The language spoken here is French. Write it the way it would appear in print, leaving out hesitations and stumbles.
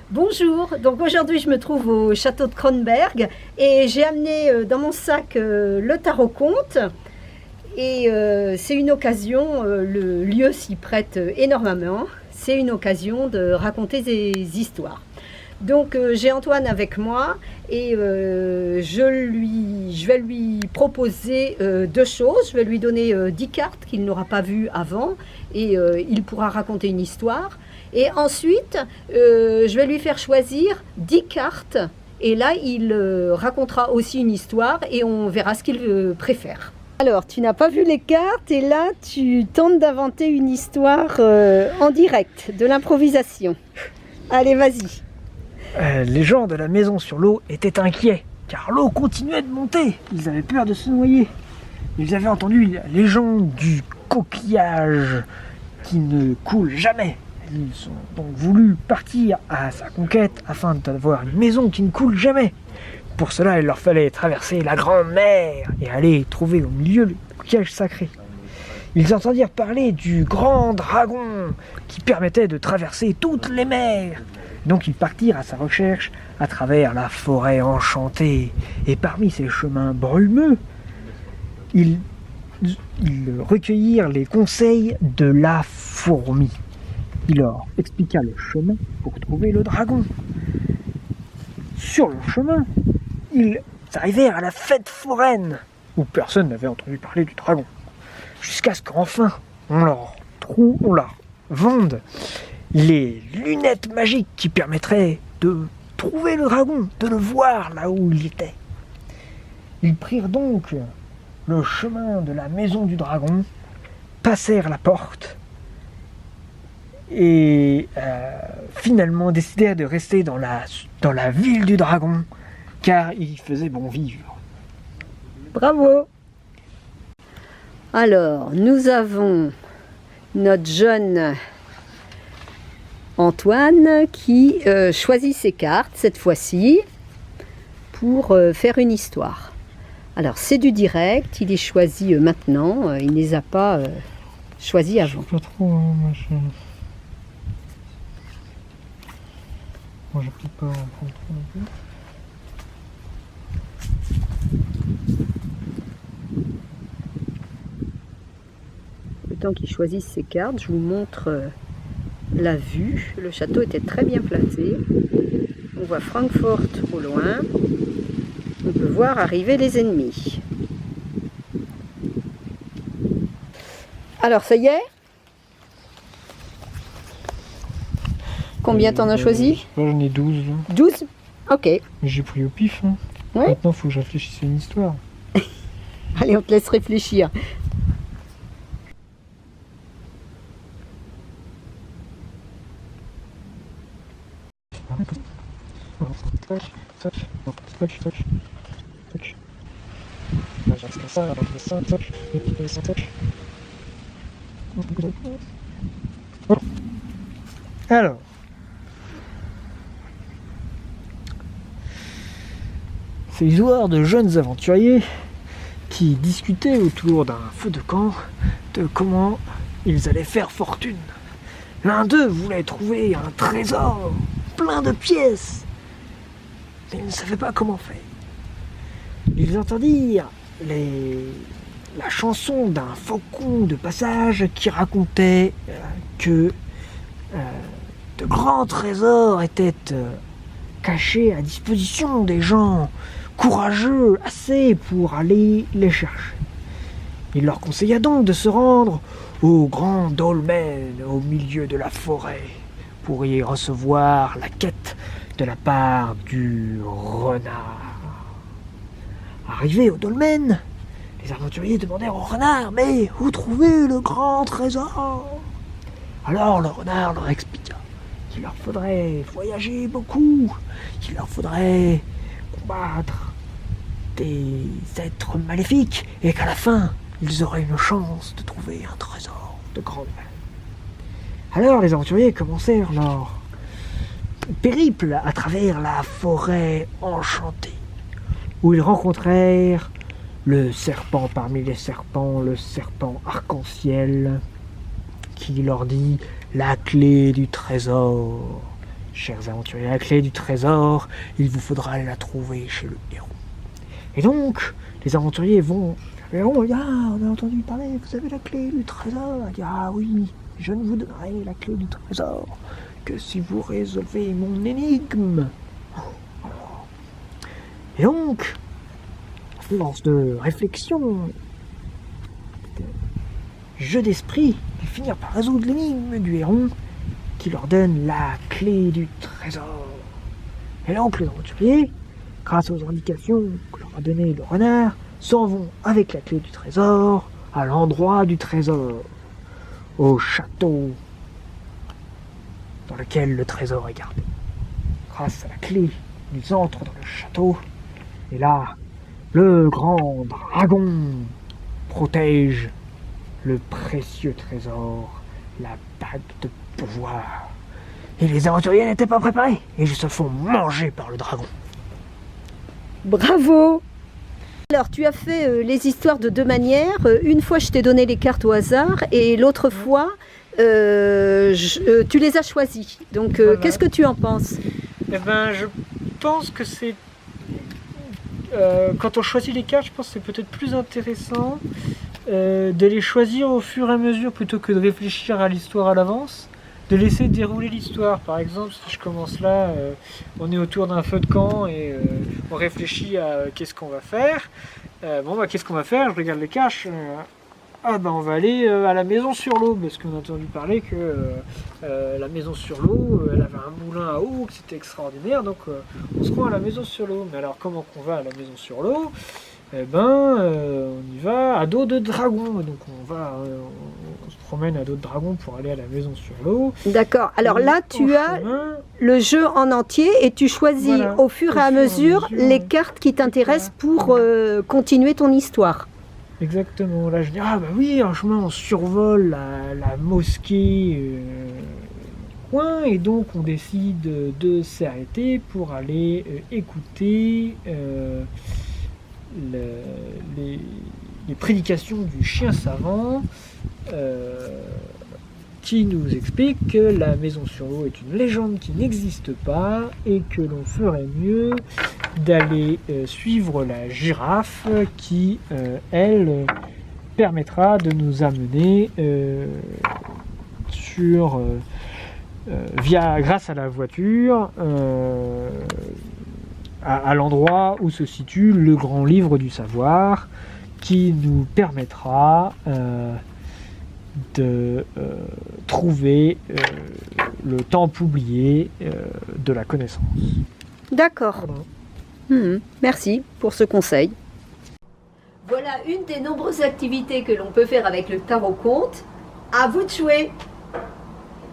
Bonjour, donc aujourd'hui je me trouve au château de Kronberg et j'ai amené dans mon sac le tarot-conte et c'est une occasion, le lieu s'y prête énormément, c'est une occasion de raconter des histoires. Donc j'ai Antoine avec moi et je vais lui proposer deux choses. Je vais lui donner 10 cartes qu'il n'aura pas vues avant et il pourra raconter une histoire. Et ensuite, je vais lui faire choisir 10 cartes et là il racontera aussi une histoire et on verra ce qu'il préfère. Alors, tu n'as pas vu les cartes et là tu tentes d'inventer une histoire en direct, de l'improvisation. Allez, vas-y. Les gens de la maison sur l'eau étaient inquiets, car l'eau continuait de monter. Ils avaient peur de se noyer. Ils avaient entendu la légende du coquillage qui ne coule jamais. Ils ont donc voulu partir à sa conquête afin d'avoir une maison qui ne coule jamais. Pour cela, il leur fallait traverser la grande mer et aller trouver au milieu le coquillage sacré. Ils entendirent parler du grand dragon qui permettait de traverser toutes les mers. Donc ils partirent à sa recherche à travers la forêt enchantée. Et parmi ces chemins brumeux, ils recueillirent les conseils de la fourmi. Il leur expliqua le chemin pour trouver le dragon. Sur le chemin, ils arrivèrent à la fête foraine, où personne n'avait entendu parler du dragon. Jusqu'à ce qu'enfin, on leur vende les lunettes magiques qui permettraient de trouver le dragon, de le voir là où il était. Ils prirent donc le chemin de la maison du dragon, passèrent la porte et finalement décidèrent de rester dans la ville du dragon, car il faisait bon vivre. Bravo! Alors, nous avons notre jeune Antoine qui choisit ses cartes cette fois-ci pour faire une histoire. Alors c'est du direct, il est choisi maintenant, il ne les a pas choisis avant. Pas trop, hein, moi je vais peut-être pas en prendre trop non plus. Le temps qu'il choisisse ses cartes, je vous montre la vue. Le château était très bien placé. On voit Francfort au loin. On peut voir arriver les ennemis. Alors, ça y est? Combien t'en as choisi? J'en ai 12. Là. 12? Ok. Mais j'ai pris au pif. Hein. Ouais. Maintenant, il faut que je réfléchisse à une histoire. Allez, on te laisse réfléchir. Alors, c'est l'histoire de jeunes aventuriers qui discutaient autour d'un feu de camp de comment ils allaient faire fortune. L'un d'eux voulait trouver un trésor plein de pièces, mais ils ne savaient pas comment faire. Ils entendirent la chanson d'un faucon de passage qui racontait que de grands trésors étaient cachés à disposition des gens courageux assez pour aller les chercher. Il leur conseilla donc de se rendre au grand dolmen au milieu de la forêt pour y recevoir la quête de la part du renard. Arrivés au dolmen, les aventuriers demandèrent au renard « Mais où trouver le grand trésor ?» Alors le renard leur expliqua qu'il leur faudrait voyager beaucoup, qu'il leur faudrait combattre des êtres maléfiques et qu'à la fin, ils auraient une chance de trouver un trésor de grande valeur. Alors les aventuriers commencèrent leur périple à travers la forêt enchantée, où ils rencontrèrent le serpent parmi les serpents, le serpent arc-en-ciel, qui leur dit la clé du trésor chers aventuriers, la clé du trésor, il vous faudra aller la trouver chez le héron. Et donc, les aventuriers vont... Le héron dit, ah, on a entendu parler, vous avez la clé du trésor. Il dit, ah oui, je ne vous donnerai la clé du trésor que si vous résolvez mon énigme. Et donc, à force de réflexion, de jeu d'esprit, ils finirent par résoudre l'énigme du héron qui leur donne la clé du trésor. Et donc les aventuriers, grâce aux indications que leur a donné le renard, s'en vont avec la clé du trésor à l'endroit du trésor, au château dans lequel le trésor est gardé. Grâce à la clé, ils entrent dans le château, et là, le grand dragon protège le précieux trésor, la bague de pouvoir. Et les aventuriers n'étaient pas préparés, et ils se font manger par le dragon. Bravo! Alors, tu as fait les histoires de deux manières. Une fois, je t'ai donné les cartes au hasard, et l'autre fois, tu les as choisies. Donc, Voilà. qu'est-ce que tu en penses? Eh ben, je pense que c'est... quand on choisit les cartes, je pense que c'est peut-être plus intéressant de les choisir au fur et à mesure plutôt que de réfléchir à l'histoire à l'avance. De laisser dérouler l'histoire. Par exemple, si je commence là, on est autour d'un feu de camp et on réfléchit à qu'est-ce qu'on va faire. Qu'est-ce qu'on va faire? Je regarde les cartes. On va aller à la maison sur l'eau, parce qu'on a entendu parler que la maison sur l'eau, elle avait un moulin à eau, que c'était extraordinaire, donc on se rend à la maison sur l'eau. Mais alors, comment qu'on va à la maison sur l'eau? On y va à dos de dragon. Donc on se promène à dos de dragon pour aller à la maison sur l'eau. D'accord. Alors là, tu as le jeu en entier et tu choisis au fur et à mesure les cartes qui t'intéressent pour continuer ton histoire. Exactement. Là, je dis, ah bah oui, en chemin, on survole la mosquée coin, et donc on décide de s'arrêter pour aller écouter les prédications du chien savant qui nous explique que la maison sur l'eau est une légende qui n'existe pas et que l'on ferait mieux d'aller suivre la girafe qui, elle, permettra de nous amener grâce à la voiture à l'endroit où se situe le grand livre du savoir, qui nous permettra de trouver le temple oublié de la connaissance. D'accord. Voilà. Merci pour ce conseil. Voilà une des nombreuses activités que l'on peut faire avec le tarot-conte. À vous de jouer!